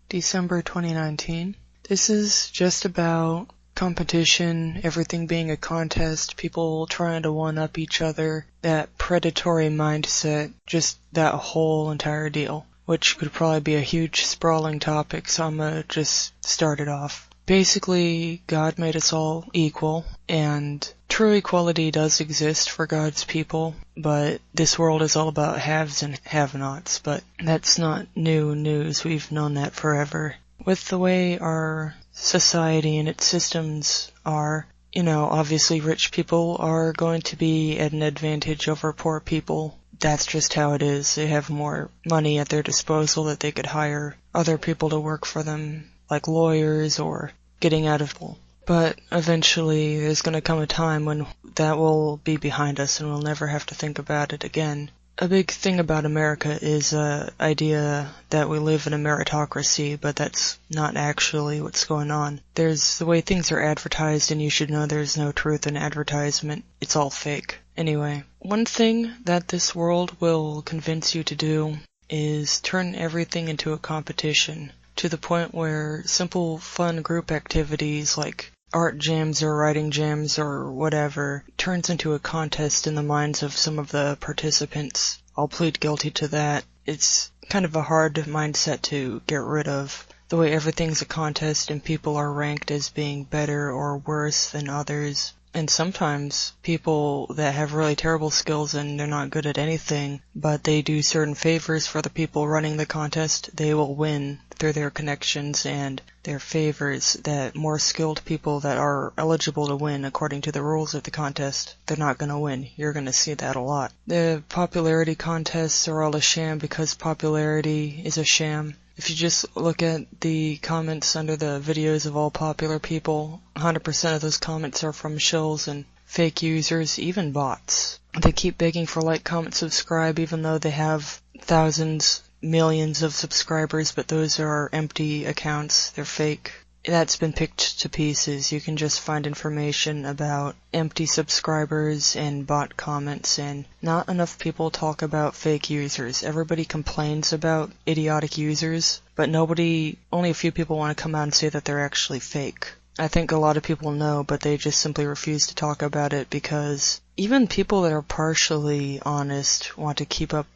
December 2019. This is just about competition, everything being a contest, people trying to one-up each other, that predatory mindset, just that whole entire deal, which could probably be a huge sprawling topic, so I'm gonna just start it off. Basically, God made us all equal, and true equality does exist for God's people, but this world is all about haves and have-nots, but that's not new news, we've known that forever. With the way our society and its systems are, obviously rich people are going to be at an advantage over poor people. That's just how it is. They have more money at their disposal that they could hire other people to work for them, like lawyers or getting out of jail. But eventually there's going to come a time when that will be behind us and we'll never have to think about it again. A big thing about America is the idea that we live in a meritocracy, but that's not actually what's going on. There's the way things are advertised, and you should know there's no truth in advertisement. It's all fake. Anyway, one thing that this world will convince you to do is turn everything into a competition, to the point where simple fun group activities like art jams or writing jams or whatever turns into a contest in the minds of some of the participants. I'll plead guilty to that. It's kind of a hard mindset to get rid of. The way everything's a contest and people are ranked as being better or worse than others. And sometimes people that have really terrible skills and they're not good at anything, but they do certain favors for the people running the contest, they will win through their connections and their favors that more skilled people that are eligible to win according to the rules of the contest, they're not going to win. You're going to see that a lot. The popularity contests are all a sham because popularity is a sham. If you just look at the comments under the videos of all popular people, 100% of those comments are from shills and fake users, even bots. They keep begging for like, comment, subscribe, even though they have thousands, millions of subscribers, but those are empty accounts. They're fake. That's been picked to pieces. You can just find information about empty subscribers and bot comments, and not enough people talk about fake users. Everybody complains about idiotic users, but only a few people want to come out and say that they're actually fake. I think a lot of people know, but they just simply refuse to talk about it because even people that are partially honest want to keep up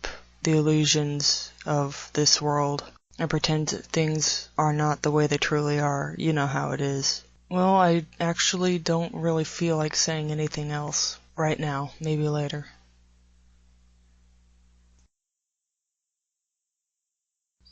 the illusions of this world and pretend that things are not the way they truly are. You know how it is. Well, I actually don't really feel like saying anything else right now. Maybe later.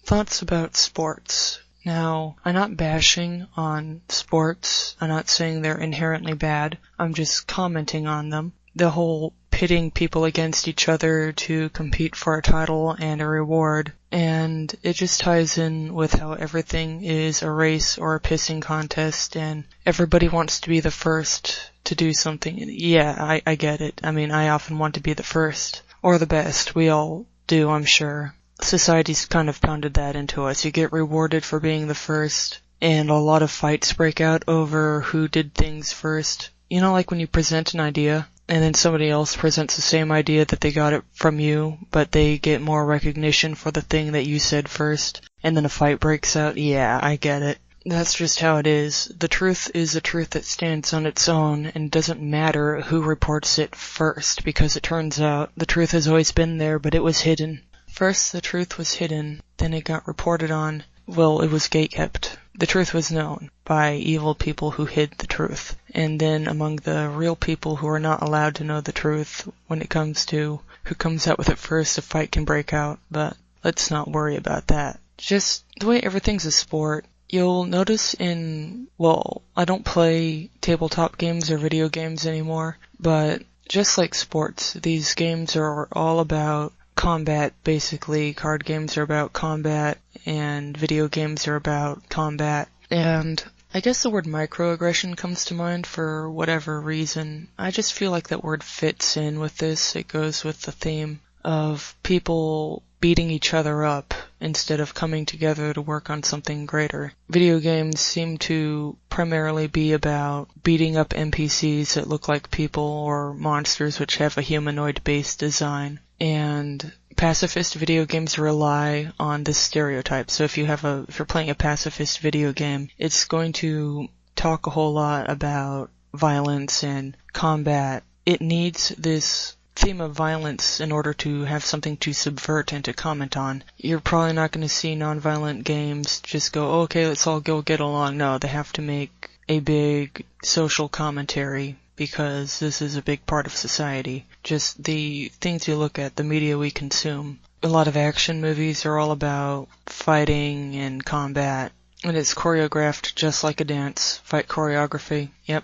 Thoughts about sports. Now, I'm not bashing on sports. I'm not saying they're inherently bad. I'm just commenting on them. The whole pitting people against each other to compete for a title and a reward, and it just ties in with how everything is a race or a pissing contest and everybody wants to be the first to do something. Yeah, I get it. I mean, I often want to be the first or the best. We all do, I'm sure. Society's kind of pounded that into us. You get rewarded for being the first, and a lot of fights break out over who did things first. Like when you present an idea and then somebody else presents the same idea that they got it from you, but they get more recognition for the thing that you said first, and then a fight breaks out. Yeah, I get it. That's just how it is. The truth is a truth that stands on its own, and it doesn't matter who reports it first, because it turns out the truth has always been there, but it was hidden. First, the truth was hidden, then it got reported on. Well, it was gatekept. The truth was known by evil people who hid the truth. And then among the real people who are not allowed to know the truth, when it comes to who comes out with it first, a fight can break out. But let's not worry about that. Just the way everything's a sport, you'll notice I don't play tabletop games or video games anymore, but just like sports, these games are all about combat, basically. Card games are about combat, and video games are about combat. And I guess the word microaggression comes to mind for whatever reason. I just feel like that word fits in with this. It goes with the theme of people beating each other up instead of coming together to work on something greater. Video games seem to primarily be about beating up NPCs that look like people or monsters which have a humanoid-based design. And pacifist video games rely on this stereotype. So if you're playing a pacifist video game, it's going to talk a whole lot about violence and combat. It needs this theme of violence in order to have something to subvert and to comment on. You're probably not going to see nonviolent games just go, oh, okay, let's all go get along. No, they have to make a big social commentary because this is a big part of society. Just the things you look at, the media we consume. A lot of action movies are all about fighting and combat, and it's choreographed just like a dance. Fight choreography. Yep.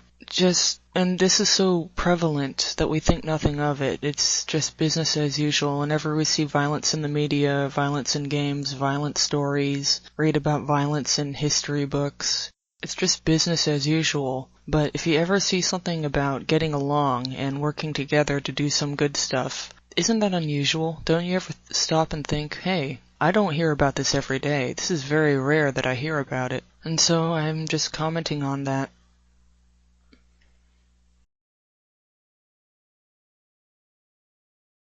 And this is so prevalent that we think nothing of it. It's just business as usual. Whenever we see violence in the media, violence in games, violent stories, read about violence in history books, it's just business as usual. But if you ever see something about getting along and working together to do some good stuff, isn't that unusual? Don't you ever stop and think, hey, I don't hear about this every day. This is very rare that I hear about it. And so I'm just commenting on that.